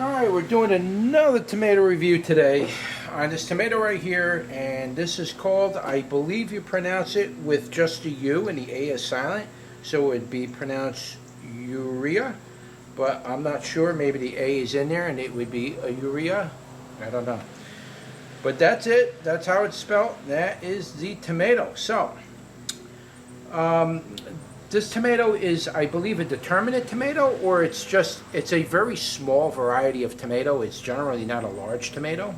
Alright, we're doing another tomato review today on this tomato right here, and this is called, I believe you pronounce it with just a U and the A is silent, so it would be pronounced Auria, but I'm not sure. Maybe the A is in there and it would be a Auria. I don't know. But that's it. That's how it's spelled. That is the tomato. So, this tomato is, I believe, a determinate tomato, or it's a very small variety of tomato. It's generally not a large tomato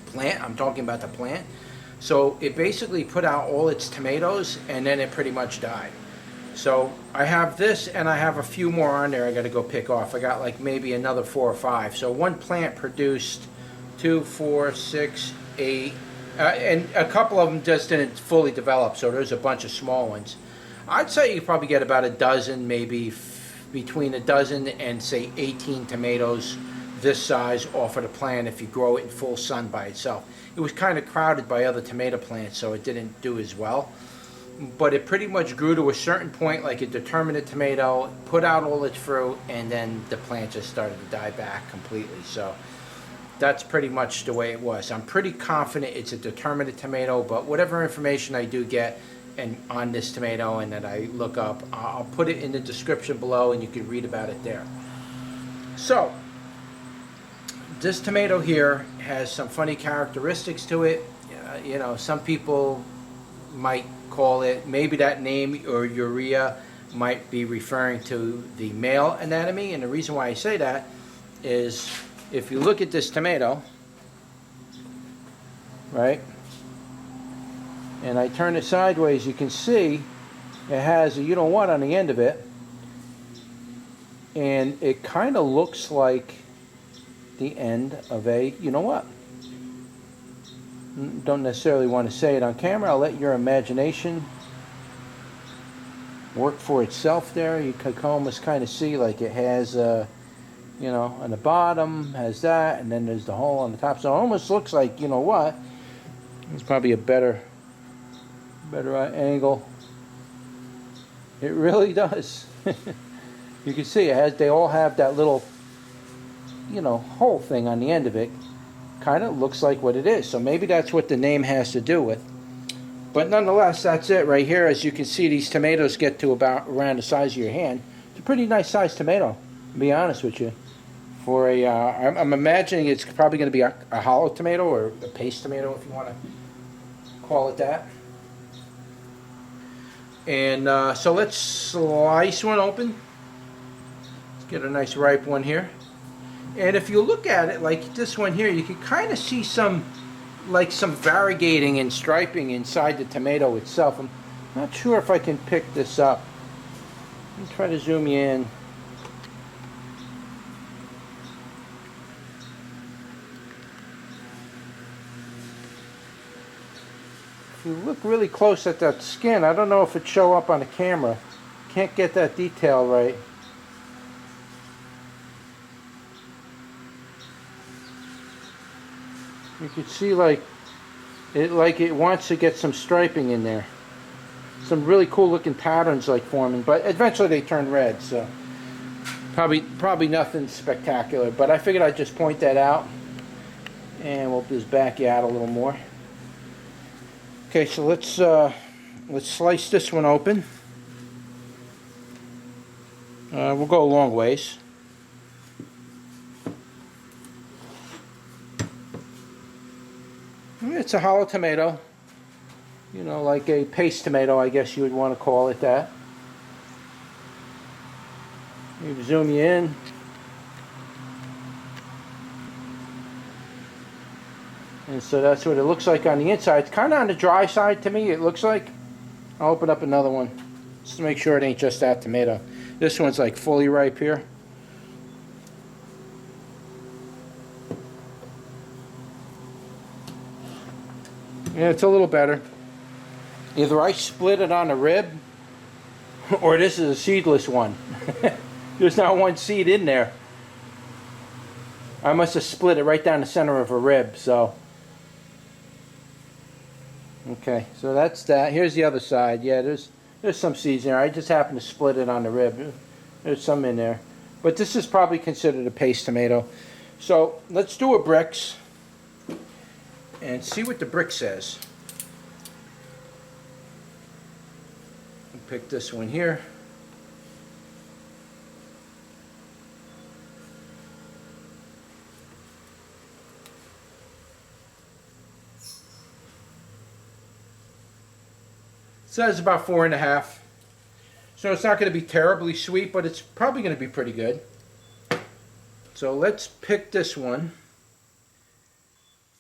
plant. I'm talking about the plant. So it basically put out all its tomatoes and then it pretty much died. So I have this and I have a few more on there I got to go pick off. I got like maybe another 4 or 5. So one plant produced 2, 4, 6, 8, and a couple of them just didn't fully develop, so there's a bunch of small ones. I'd say you probably get about a dozen, maybe between a dozen and say 18 tomatoes this size off of the plant if you grow it in full sun by itself. It was kind of crowded by other tomato plants, so it didn't do as well. But it pretty much grew to a certain point, like a determinate tomato, put out all its fruit, and then the plant just started to die back completely. So that's pretty much the way it was. I'm pretty confident it's a determinate tomato, but whatever information I do get on this tomato and that I look up, I'll put it in the description below and you can read about it there. So this tomato here has some funny characteristics to it. You know, some people might call it, maybe that name or urea might be referring to the male anatomy, and the reason why I say that is if you look at this tomato, right, and I turn it sideways, you can see it has a you know what on the end of it, and it kind of looks like the end of a you know what. Don't necessarily want to say it on camera. I'll let your imagination work for itself there. You can almost kind of see like it has you know, on the bottom has that, and then there's the hole on the top, so it almost looks like you know what. It's probably a better angle. It really does. You can see it has, they all have that little you know hole thing on the end of it. Kind of looks like what it is, so maybe that's what the name has to do with. But nonetheless, that's it right here. As you can see, these tomatoes get to about around the size of your hand. It's a pretty nice sized tomato, to be honest with you. For a I'm imagining it's probably going to be a hollow tomato or a paste tomato, if you want to call it that. And so let's slice one open. Let's get a nice ripe one here. And if you look at it like this one here, you can kind of see some variegating and striping inside the tomato itself. I'm not sure if I can pick this up. Let me try to zoom you in. If you look really close at that skin, I don't know if it show up on the camera. Can't get that detail right. You can see like it wants to get some striping in there. Some really cool looking patterns like forming, but eventually they turn red, so probably nothing spectacular, but I figured I'd just point that out, and we'll just back you out a little more. Okay, so let's slice this one open. We'll go a long ways. It's a hollow tomato, you know, like a paste tomato, I guess you would want to call it that. You zoom you in. And so that's what it looks like on the inside. It's kind of on the dry side to me, it looks like. I'll open up another one just to make sure it ain't just that tomato. This one's like fully ripe here. Yeah, it's a little better. Either I split it on a rib, or this is a seedless one. There's not one seed in there. I must have split it right down the center of a rib, so. Okay, so that's that. Here's the other side. Yeah, there's some seeds in there. I just happened to split it on the rib. There's some in there. but this is probably considered a paste tomato. So let's do a Brix and see what the Brix says. Pick this one here. Says about 4.5. So it's not going to be terribly sweet, but it's probably going to be pretty good. So let's pick this one.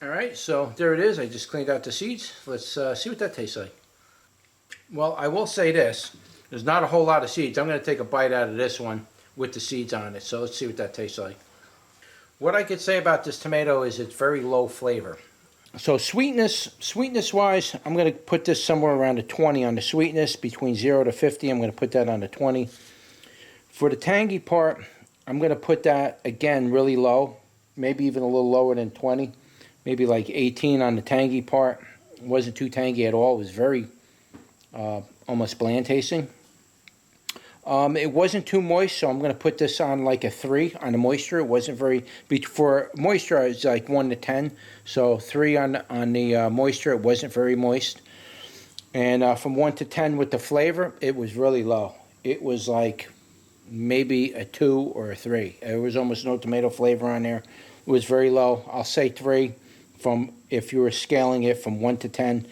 Alright, so there it is. I just cleaned out the seeds. Let's see what that tastes like. Well, I will say this. There's not a whole lot of seeds. I'm going to take a bite out of this one with the seeds on it. So let's see what that tastes like. What I could say about this tomato is it's very low flavor. So sweetness wise, I'm going to put this somewhere around a 20 on the sweetness. Between 0 to 50, I'm going to put that on the 20. For the tangy part, I'm going to put that, again, really low. Maybe even a little lower than 20. Maybe like 18 on the tangy part. It wasn't too tangy at all. It was very almost bland tasting. It wasn't too moist, so I'm going to put this on like a 3 on the moisture. It wasn't very, for moisture it's like 1 to 10, so 3 on the moisture. It wasn't very moist. And from 1 to 10 with the flavor, it was really low. It was like maybe a 2 or a 3. There was almost no tomato flavor on there. It was very low. I'll say 3 from, if you were scaling it from 1 to 10.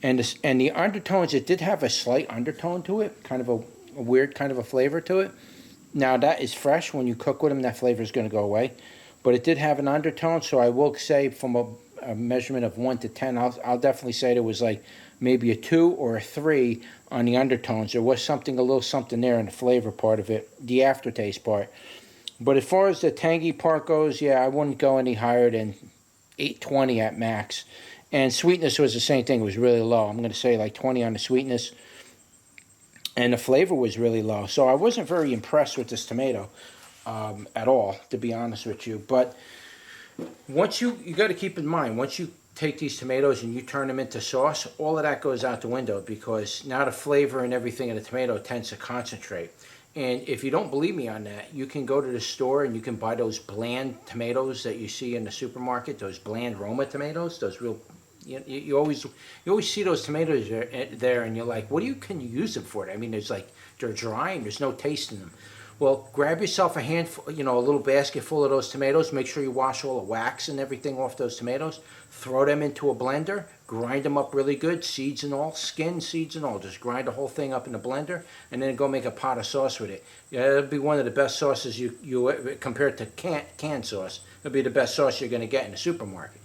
And the undertones, it did have a slight undertone to it, kind of a weird kind of a flavor to it. Now that is fresh. When you cook with them, that flavor is going to go away. But it did have an undertone, so I will say from a measurement of 1 to 10, I'll definitely say there was like maybe a 2 or a 3 on the undertones. There was something, a little something there in the flavor part of it, the aftertaste part. But as far as the tangy part goes, yeah, I wouldn't go any higher than 820 at max. And sweetness was the same thing. It was really low. I'm going to say like 20 on the sweetness. And the flavor was really low. So I wasn't very impressed with this tomato at all, to be honest with you. But once you got to keep in mind, once you take these tomatoes and you turn them into sauce, all of that goes out the window, because now the flavor and everything in the tomato tends to concentrate. And if you don't believe me on that, you can go to the store and you can buy those bland tomatoes that you see in the supermarket, those bland Roma tomatoes, those real, you always see those tomatoes there, and you're like, what can you use them for? I mean, they're dry and there's no taste in them. Well, grab yourself a handful, a little basket full of those tomatoes. Make sure you wash all the wax and everything off those tomatoes. Throw them into a blender. Grind them up really good, seeds and all, skin, seeds and all. Just grind the whole thing up in the blender, and then go make a pot of sauce with it. Yeah, it'll be one of the best sauces you compared to canned sauce. It'll be the best sauce you're going to get in the supermarket,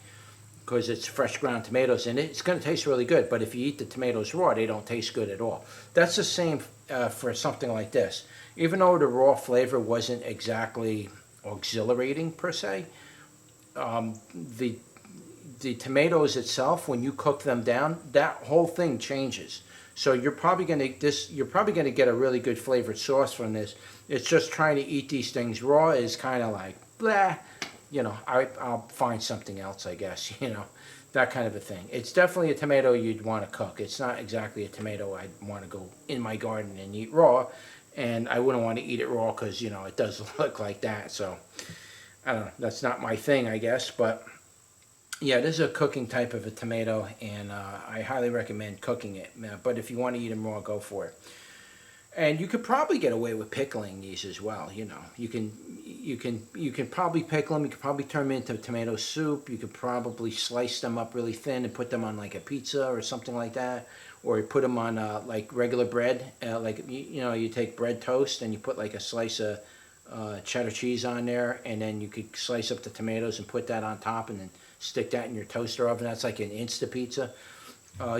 because it's fresh ground tomatoes, and it's going to taste really good. But if you eat the tomatoes raw, they don't taste good at all. That's the same for something like this. Even though the raw flavor wasn't exactly exhilarating per se, the tomatoes itself, when you cook them down, that whole thing changes. So you're probably going to get a really good flavored sauce from this. It's just trying to eat these things raw is kind of like blah. I'll find something else, I guess. That kind of a thing. It's definitely a tomato you'd want to cook. It's not exactly a tomato I'd want to go in my garden and eat raw. And I wouldn't want to eat it raw because, it does look like that. So, I don't know. That's not my thing, I guess. But, yeah, this is a cooking type of a tomato. And I highly recommend cooking it. But if you want to eat them raw, go for it. And you could probably get away with pickling these as well. You can probably pickle them. You could probably turn them into tomato soup. You could probably slice them up really thin and put them on like a pizza or something like that. Or you put them on like regular bread. You take bread toast and you put like a slice of cheddar cheese on there, and then you could slice up the tomatoes and put that on top, and then stick that in your toaster oven. That's like an Insta pizza.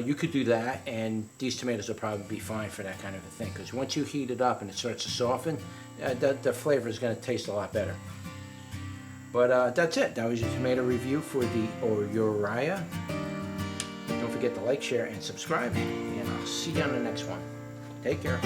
You could do that, and these tomatoes will probably be fine for that kind of a thing, because once you heat it up and it starts to soften, the flavor is going to taste a lot better. But that's it. That was your tomato review for the Auria. Don't forget to like, share, and subscribe, and I'll see you on the next one. Take care.